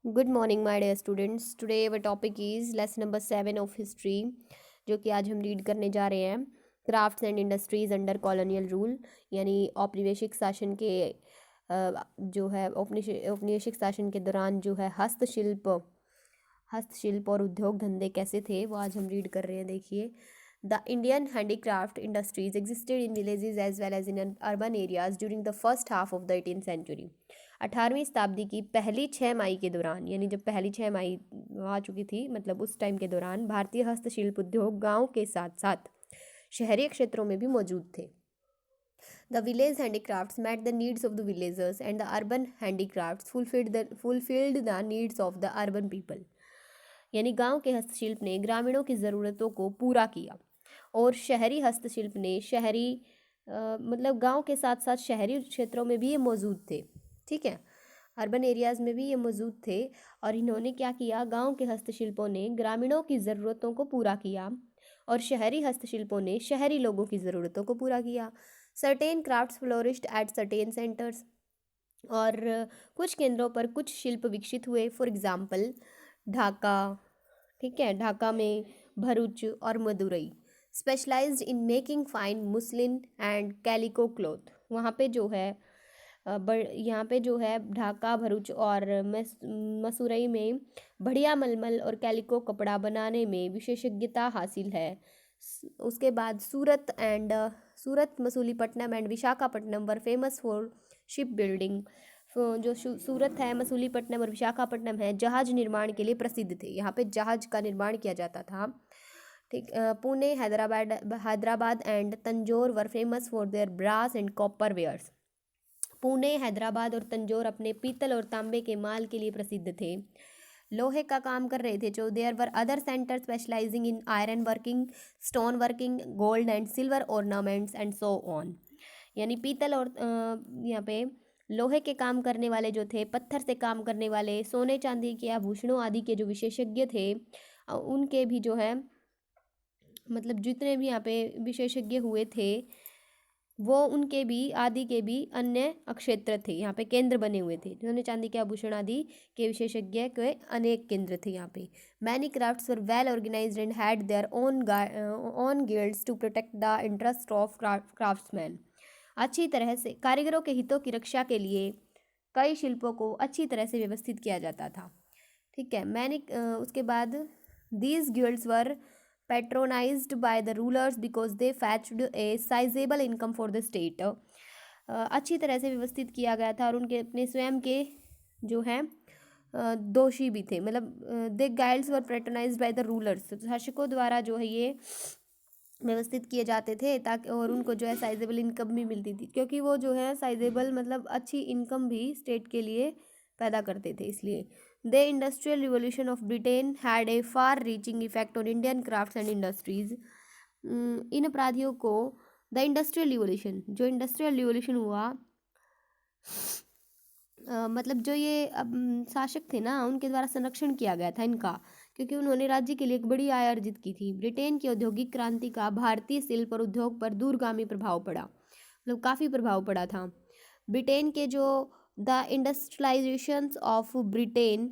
Good morning my dear students. Today our topic is lesson number 7 of history, जो कि आज हम read करने जा रहे हैं। Crafts and industries under colonial rule, यानी औपनिवेशिक शासन के जो है औपनिवेशिक शासन के दौरान जो है हस्तशिल्प और उद्योग धंधे कैसे थे, वो आज हम रीड कर रहे हैं। देखिए, the Indian handicraft industries existed in villages as well as in urban areas during the first half of the 18th century. 18वीं शताब्दी की पहली 6 माही के दौरान, यानी जब पहली 6 माही आ चुकी थी, मतलब उस टाइम के दौरान भारतीय हस्तशिल्प उद्योग गांव के साथ साथ शहरी क्षेत्रों में भी मौजूद थे। The village handicrafts met the needs of the villagers, and the urban handicrafts fulfilled the needs of the urban people. यानी गांव के हस्तशिल्प ने ग्रामीणों की ज़रूरतों को पूरा किया और शहरी हस्तशिल्प ने मतलब गांव के साथ साथ शहरी क्षेत्रों में भी ये मौजूद थे। ठीक है, अर्बन एरियाज़ में भी ये मौजूद थे। और इन्होंने क्या किया, गांव के हस्तशिल्पों ने ग्रामीणों की ज़रूरतों को पूरा किया और शहरी हस्तशिल्पों ने शहरी लोगों की ज़रूरतों को पूरा किया। Certain crafts flourished at certain centres, और कुछ केंद्रों पर कुछ शिल्प विकसित हुए। फॉर एग्जाम्पल ढाका, ठीक है, ढाका में भरूच और Madurai specialized in making fine muslin and calico cloth. वहाँ पे जो है यहाँ पे जो है ढाका, भरूच और मसूरई में बढ़िया मलमल और कैलिको कपड़ा बनाने में विशेषज्ञता हासिल है। उसके बाद Surat, Masulipatnam and Visakhapatnam were famous for ship building. जो सूरत है, मसूलीपट्टनम और विशाखापट्टनम है, जहाज निर्माण के लिए प्रसिद्ध थे। यहाँ पे जहाज का निर्माण किया जाता था। ठीक, Pune, Hyderabad and Tanjore were famous for their brass and copper wares. Pune, Hyderabad और तंजौर अपने पीतल और तांबे के माल के लिए प्रसिद्ध थे। लोहे का काम कर रहे थे जो there were other center specializing in iron working, stone working, gold and silver ornaments and so on. यानी पीतल और यहाँ पे लोहे के काम करने वाले जो थे, पत्थर से काम करने वाले, सोने चांदी के आभूषणों आदि के जो विशेषज्ञ थे, उनके भी जो है मतलब जितने भी यहाँ पे विशेषज्ञ हुए थे, वो उनके भी आदि के भी अन्य क्षेत्र थे। यहाँ पे केंद्र बने हुए थे। सोने चांदी के आभूषण आदि के विशेषज्ञ के अनेक केंद्र थे यहाँ पे। Many crafts were well organized and had their own guilds to protect the interest of craftsman. अच्छी तरह से कारीगरों के हितों की रक्षा के लिए कई शिल्पों को अच्छी तरह से व्यवस्थित किया जाता था। ठीक है, उसके बाद these guilds were patronized by the rulers because they fetched a sizable income for the state। अच्छी तरह से व्यवस्थित किया गया था और उनके अपने स्वयं के जो है दोषी भी थे। मतलब they guides were patronised by the rulers, शासकों द्वारा जो है ये व्यवस्थित किए जाते थे, ताकि और उनको जो है साइजेबल इनकम भी मिलती थी, क्योंकि वो जो है साइजेबल मतलब अच्छी इनकम भी स्टेट के लिए पैदा करते थे। इसलिए the industrial revolution of Britain had a far reaching effect on Indian crafts and industries. इन अपराधियों को द इंडस्ट्रियल रिवोल्यूशन हुआ, मतलब जो ये शासक थे ना, उनके द्वारा संरक्षण किया गया था इनका, क्योंकि उन्होंने राज्य के लिए एक बड़ी आय अर्जित की थी। ब्रिटेन की औद्योगिक क्रांति का भारतीय शिल्प और उद्योग पर दूरगामी प्रभाव पड़ा, मतलब काफ़ी प्रभाव पड़ा था। ब्रिटेन के जो the industrialization of Britain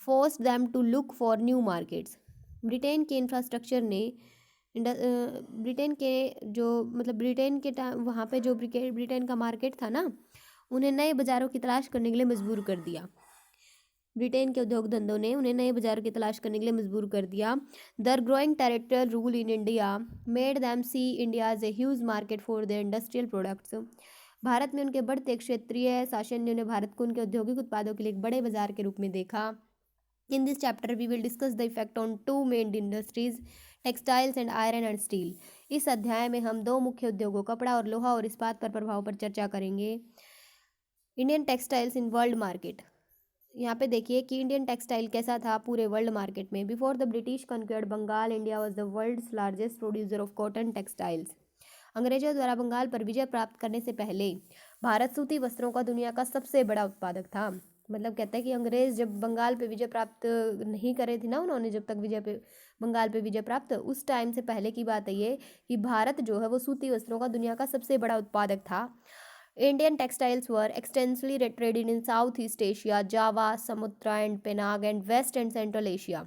forced them to look for new markets. Britain के इंफ्रास्ट्रक्चर ने ब्रिटेन के जो मतलब ब्रिटेन के वहाँ पे जो ब्रिटेन का मार्केट था ना, उन्हें नए बाज़ारों की तलाश करने के लिए मजबूर कर दिया। ब्रिटेन के उद्योग धंधों ने उन्हें नए बाज़ारों की तलाश करने के लिए मजबूर कर दिया। Their growing territorial rule in India made them see India as a huge market for their industrial products. Bharat में उनके बढ़ते क्षेत्रीय शासन ने उन्हें भारत को उनके औद्योगिक उत्पादों के लिए एक बड़े बाजार के रूप में देखा। In this chapter we will discuss the effect on two main industries, textiles and iron and steel. इस अध्याय में हम दो मुख्य उद्योगों, कपड़ा और लोहा और इस्पात पर प्रभाव पर चर्चा करेंगे। Indian textiles in world market. यहाँ पे देखिए कि इंडियन टेक्सटाइल कैसा था पूरे वर्ल्ड मार्केट में। Before the British conquered Bengal, India was the world's largest producer of cotton textiles. अंग्रेजों द्वारा बंगाल पर विजय प्राप्त करने से पहले भारत सूती वस्त्रों का दुनिया का सबसे बड़ा उत्पादक था। मतलब कहता है कि अंग्रेज जब बंगाल पे विजय प्राप्त नहीं करे थे ना, उन्होंने जब तक बंगाल पे विजय प्राप्त, उस टाइम से पहले की बात है ये, कि भारत जो है वो सूती वस्त्रों का दुनिया का सबसे बड़ा उत्पादक था। Indian textiles were extensively traded in Southeast Asia, Java, Sumatra and Penang, and West and Central Asia.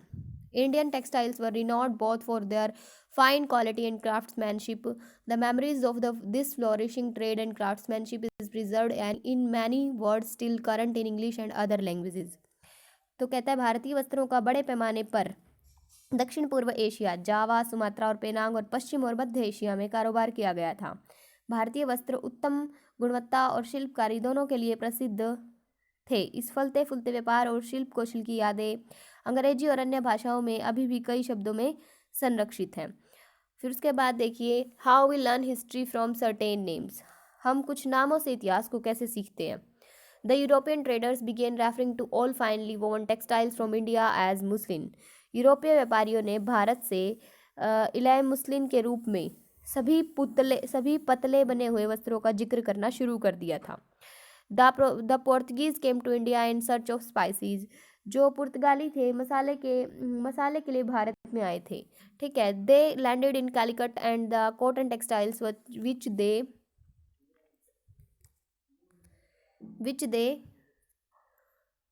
Indian textiles were renowned both for their fine quality and craftsmanship. The memories of this flourishing trade and craftsmanship is preserved and in many words still current in English and other languages. तो कहता है भारतीय वस्त्रों का बड़े पैमाने पर दक्षिण पूर्व एशिया, जावा, सुमात्रा और पेनांग और पश्चिम और मध्य एशिया में कारोबार किया गया था। भारतीय वस्त्र उत्तम गुणवत्ता और शिल्पकारी दोनों के लिए प्रसिद्ध थे। इस फलते फूलते व्यापार और शिल्प कौशल की यादें अंग्रेजी और अन्य भाषाओं में अभी भी कई शब्दों में संरक्षित हैं। फिर उसके बाद देखिए, how we learn history from certain names. हम कुछ नामों से इतिहास को कैसे सीखते हैं। The European traders began referring to all finely woven textiles from India as muslin. यूरोपीय व्यापारियों ने भारत से इलाय मुस्लिन के रूप में सभी पतले बने हुए वस्त्रों का जिक्र करना शुरू कर दिया था। The Portuguese came to India in search of spices. जो पुर्तगाली थे मसाले के लिए भारत में आए थे। ठीक है, they landed in Calicut and the cotton textiles which they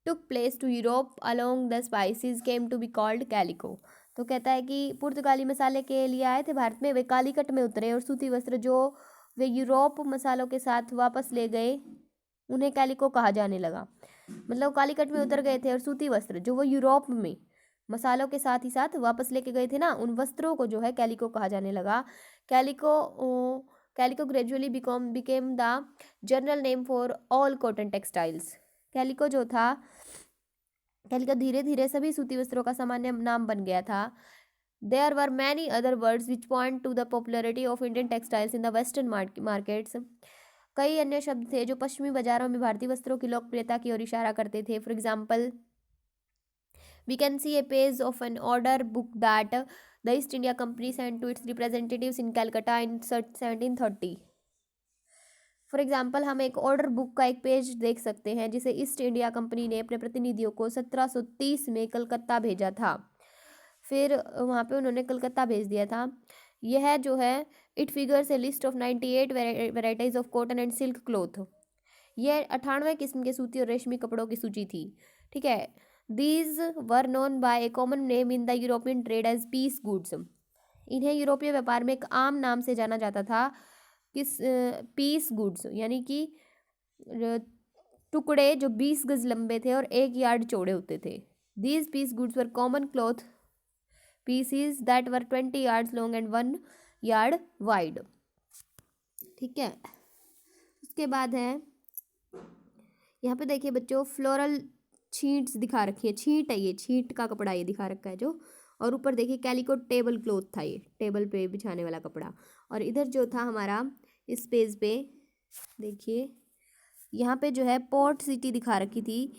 took place to Europe along the spices came to be called calico। तो कहता है कि पुर्तगाली मसाले के लिए आए थे भारत में, वे कालीकट में उतरे और सूती वस्त्र जो वे यूरोप मसालों के साथ वापस ले गए उन्हें कैलिको कहा जाने लगा। मतलब कालीकट में उतर गए थे और सूती वस्त्र जो वो यूरोप में मसालों के साथ ही साथ वापस लेके गए थे ना, उन वस्त्रों को जो है कैलिको कहा जाने लगा। Calico gradually became the general name for all cotton textiles. Calico धीरे धीरे सभी सूती वस्त्रों का सामान्य नाम बन गया था। There were many other words which point to the popularity of Indian textiles in the western markets. कई अन्य शब्द थे जो पश्चिमी बाजारों में भारतीय वस्त्रों की लोकप्रियता की ओर इशारा करते थे। For example, we can see a page of an order book that the East India Company sent to its representatives in Calcutta in 1730। For example, हम एक ऑर्डर बुक का एक पेज देख सकते हैं जिसे ईस्ट इंडिया कंपनी ने अपने प्रतिनिधियों को 1730 में कलकत्ता भेजा था। फिर वहाँ पे उन्होंने कलकत्ता भेज दिया था। यह जो है it figures A list of 98 varieties of cotton and silk cloth. यह 98 किस्म के सूती और रेशमी कपड़ों की सूची थी। ठीक है, these were known by a common name in the European trade as piece goods. इन्हें यूरोपीय व्यापार में एक आम नाम से जाना जाता था। किस पीस गुड्स यानी कि टुकड़े जो 20 गज लंबे थे और 1 यार्ड चौड़े होते थे। These piece goods were common cloth pieces that were 20 yards long and 1 yard wide. ठीक है, उसके बाद है यहाँ पे देखिए बच्चों, फ्लोरल छींट्स दिखा रखी है। छींट है, ये छींट का कपड़ा ये दिखा रखा है जो, और ऊपर देखिए कैलिको टेबल क्लॉथ था, ये टेबल पे बिछाने वाला कपड़ा। और इधर जो था हमारा इस पेज पे देखिए, यहाँ पे जो है पोर्ट सिटी दिखा रखी थी,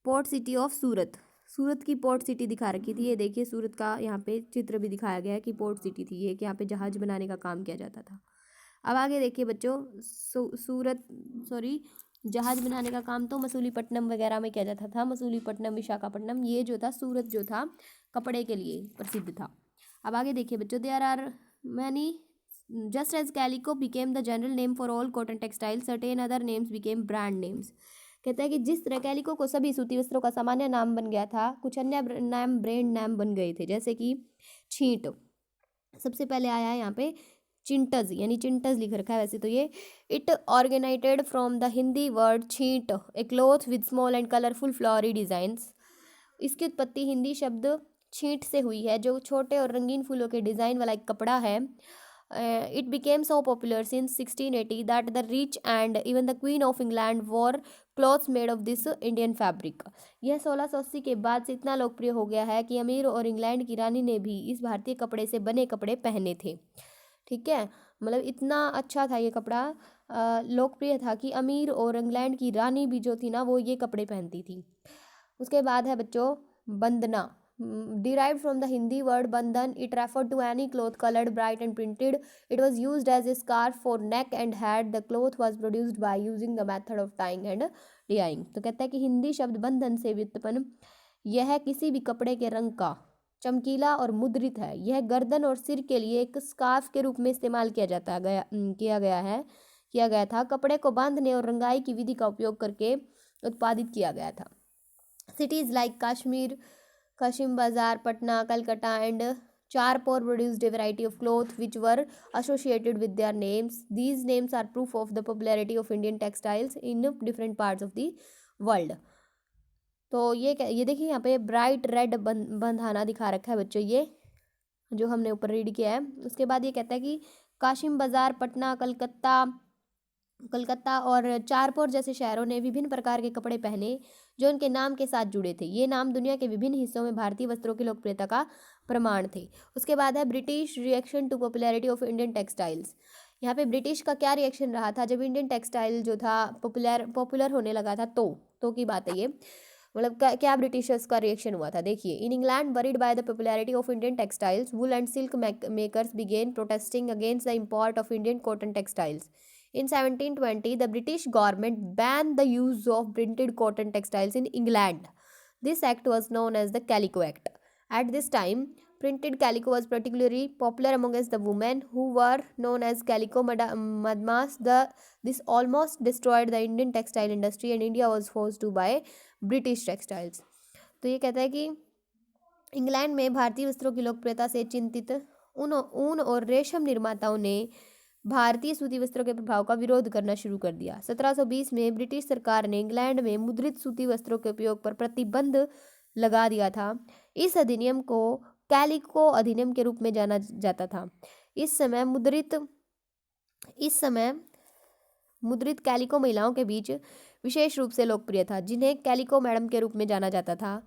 पोर्ट सिटी ऑफ सूरत। सूरत की पोर्ट सिटी दिखा रखी थी। ये देखिए सूरत का यहाँ पे चित्र भी दिखाया गया है कि पोर्ट सिटी थी ये, कि यहाँ पे जहाज बनाने का काम किया जाता था। अब आगे देखिए बच्चों, जहाज बनाने का काम तो मसूलीपट्टनम वगैरह में किया जाता था। मसूलीपट्टनम, विशाखापट्टनम, ये जो था सूरत जो था कपड़े के लिए प्रसिद्ध था। अब आगे देखिए बच्चों, there are many just as calico became the general name for all cotton textile, certain other names became brand names. कहता है कि जिस तरह कैलिको को सभी सूती वस्त्रों का सामान्य नाम बन गया था, कुछ अन्य नाम ब्रांड नाम बन गए थे। जैसे कि छींट सबसे पहले आया है यहाँ पे, चिंटज यानी चिंटज लिख रखा है वैसे तो ये। It originated from the Hindi word chhint, a cloth with small and colourful flowery designs. इसकी उत्पत्ति हिंदी शब्द छींट से हुई है जो छोटे और रंगीन फूलों के डिज़ाइन वाला एक कपड़ा है। It became so popular since 1680 that the rich and even the queen of England war clothes made of this Indian fabric. यह 1680 के बाद से इतना लोकप्रिय हो गया है कि अमीर और इंग्लैंड की रानी ने भी इस भारतीय कपड़े से बने कपड़े पहने थे। ठीक है, मतलब इतना अच्छा था ये कपड़ा, लोकप्रिय था कि अमीर और इंग्लैंड की रानी भी जो थी ना वो ये कपड़े पहनती थी। उसके बाद है बच्चों बंदना, derived from the Hindi word bandhan, it referred to any cloth colored bright and printed. It was used as a scarf for neck and head. The cloth was produced by using the method of tying and dyeing। तो कहता है कि हिंदी शब्द बंधन से व्युत्पन्न यह किसी भी कपड़े के रंग का चमकीला और मुद्रित है। यह गर्दन और सिर के लिए एक स्कार्फ के रूप में इस्तेमाल किया गया है। किया गया था। कपड़े को बांधने और रंगाई की विधि का उपयोग करके उत्पादित किया गया था। Cities like Kashmir, Kashim Bazar, Patna, Calcutta, and Charpur produced a variety of clothes which were associated with their names. These names are proof of the popularity of Indian textiles in different parts of the world. तो ये देखिए यहाँ पे bright red Bandhana दिखा रखा है बच्चों, ये जो हमने ऊपर रीड किया है। उसके बाद ये कहता है कि काशिम बाजार, पटना, कलकत्ता और चारपुर जैसे शहरों ने विभिन्न प्रकार के कपड़े पहने जो उनके नाम के साथ जुड़े थे। ये नाम दुनिया के विभिन्न हिस्सों में भारतीय वस्त्रों की लोकप्रियता का प्रमाण थे। उसके बाद है British reaction to popularity of Indian textiles. यहाँ पे ब्रिटिश का क्या रिएक्शन रहा था जब इंडियन टेक्सटाइल जो था पॉपुलर होने लगा था, तो की बात है ये, मतलब क्या ब्रिटिशर्स का रिएक्शन हुआ था। देखिए, in England worried by the popularity of Indian textiles, wool and silk makers began protesting against the import of Indian cotton textiles. In 1720, the British government banned the use of printed cotton textiles in England. This act was known as the Calico Act. At this time, printed calico was particularly popular amongst the women who were known as calico madmas. This almost destroyed the Indian textile industry and India was forced to buy British textiles. तो ये कहता है कि England में भारतीय वस्त्रों की लोकप्रियता से चिंतित ऊन और रेशम निर्माताओं ने भारतीय सूती वस्त्रों के प्रभाव का विरोध करना शुरू कर दिया। 1720 में ब्रिटिश सरकार ने इंग्लैंड में मुद्रित सूती वस्त्रों के उपयोग पर प्रतिबंध लगा दिया था। इस अधिनियम को कैलिको अधिनियम के रूप में जाना जाता था। इस समय मुद्रित कैलिको महिलाओं के बीच विशेष रूप से लोकप्रिय था, जिन्हें कैलिको मैडम के रूप में जाना जाता था।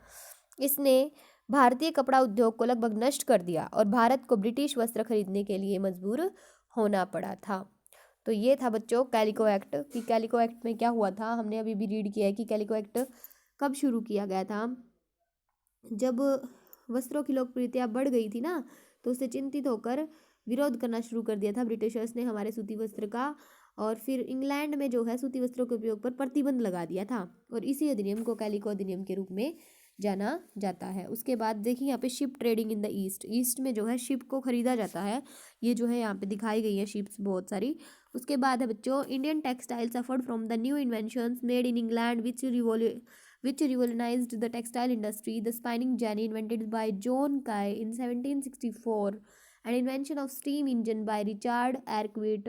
इसने भारतीय कपड़ा उद्योग को लगभग नष्ट कर दिया और भारत को ब्रिटिश वस्त्र खरीदने के लिए मजबूर होना पड़ा था। तो ये था बच्चों कैलिको एक्ट। कि कैलिको एक्ट में क्या हुआ था, हमने अभी भी रीड किया है कि कैलिको एक्ट कब शुरू किया गया था। जब वस्त्रों की लोकप्रियता बढ़ गई थी ना, तो उससे चिंतित होकर विरोध करना शुरू कर दिया था ब्रिटिशर्स ने हमारे सूती वस्त्र का, और फिर इंग्लैंड में जो है सूती वस्त्रों के उपयोग पर प्रतिबंध लगा दिया था, और इसी अधिनियम को कैलिको अधिनियम के रूप में जाना जाता है। उसके बाद देखिए यहाँ पे ship trading in the east में जो है शिप को खरीदा जाता है, ये जो है यहाँ पे दिखाई गई है शिप्स बहुत सारी। उसके बाद है बच्चों Indian textile suffered from the new inventions made in England which revolutionized the textile industry. The spinning jenny invented by John Guy in 1764 and invention of steam engine by Richard Arkwright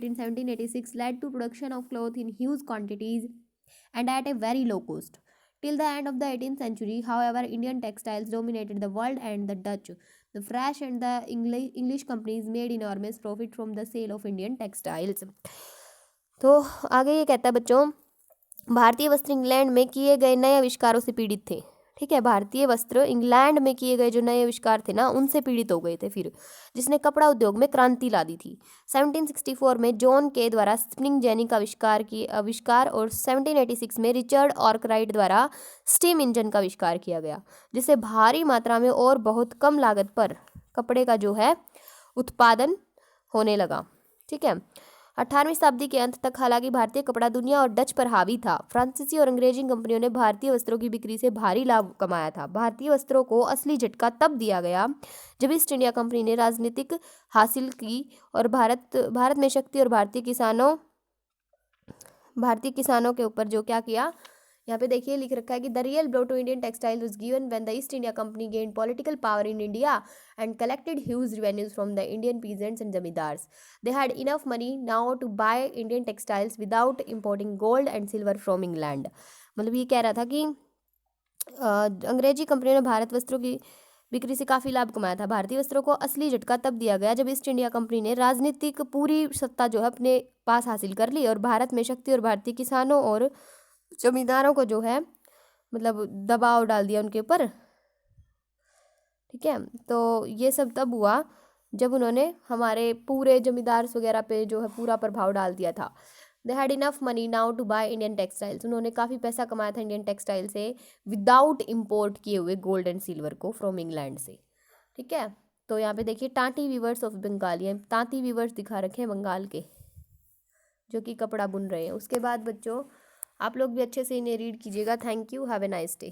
in 1786 led to production of cloth in huge quantities and at a very low cost. Till the end of the 18th century, however, Indian textiles dominated the world, and the Dutch, the French and the English companies made enormous profit from the sale of Indian textiles. तो आगे ये कहता है बच्चों, भारतीय वस्त्र England में किए गए नए आविष्कारों से पीड़ित थे। ठीक है, भारतीय वस्त्र इंग्लैंड में किए गए जो नए आविष्कार थे ना, उनसे पीड़ित हो गए थे फिर, जिसने कपड़ा उद्योग में क्रांति ला दी थी। 1764 में जॉन के द्वारा स्पिनिंग जेनी का आविष्कार और 1786 में रिचर्ड आर्कराइट द्वारा स्टीम इंजन का आविष्कार किया गया, जिससे भारी मात्रा में और बहुत कम लागत पर कपड़े का जो है उत्पादन होने लगा। ठीक है, 18वीं शताब्दी के अंत तक हालांकि भारतीय कपड़ा दुनिया और डच पर हावी था। फ्रांसीसी और अंग्रेजी कंपनियों ने भारतीय वस्त्रों की बिक्री से भारी लाभ कमाया था। भारतीय वस्त्रों को असली झटका तब दिया गया जब ईस्ट इंडिया कंपनी ने राजनीतिक हासिल की और भारत में शक्ति और भारतीय किसानों के ऊपर जो क्या किया, यहाँ पे देखिए लिख रखा है कि the real blow to Indian textile was given when the East India Company gained political power in India and collected huge revenues from the Indian peasants and zamindars. They had enough money now to buy Indian textiles without importing gold and silver from England. मतलब ये कह रहा था कि अंग्रेजी कंपनियों ने भारत वस्त्रों की बिक्री से काफ़ी लाभ कमाया था। भारतीय वस्त्रों को असली झटका तब दिया गया जब ईस्ट इंडिया कंपनी ने राजनीतिक पूरी सत्ता जो है अपने पास हासिल कर ली और भारत में शक्ति और भारतीय किसानों और जमींदारों को जो है मतलब दबाव डाल दिया उनके ऊपर। ठीक है, तो ये सब तब हुआ जब उन्होंने हमारे पूरे जमींदार वगैरह पे जो है पूरा प्रभाव डाल दिया था। They had enough money now to buy Indian textiles. उन्होंने काफ़ी पैसा कमाया था इंडियन टेक्सटाइल से विदाउट इम्पोर्ट किए हुए गोल्ड एंड सिल्वर को फ्रॉम इंग्लैंड से. ठीक है, तो यहाँ पे देखिए टाटी वीवर्स ऑफ बंगाल, ये तांती वीवर्स दिखा रखे हैं बंगाल के जो कि कपड़ा बुन रहे हैं. उसके बाद बच्चों आप लोग भी अच्छे से इन्हें रीड कीजिएगा. Thank you, have a nice day.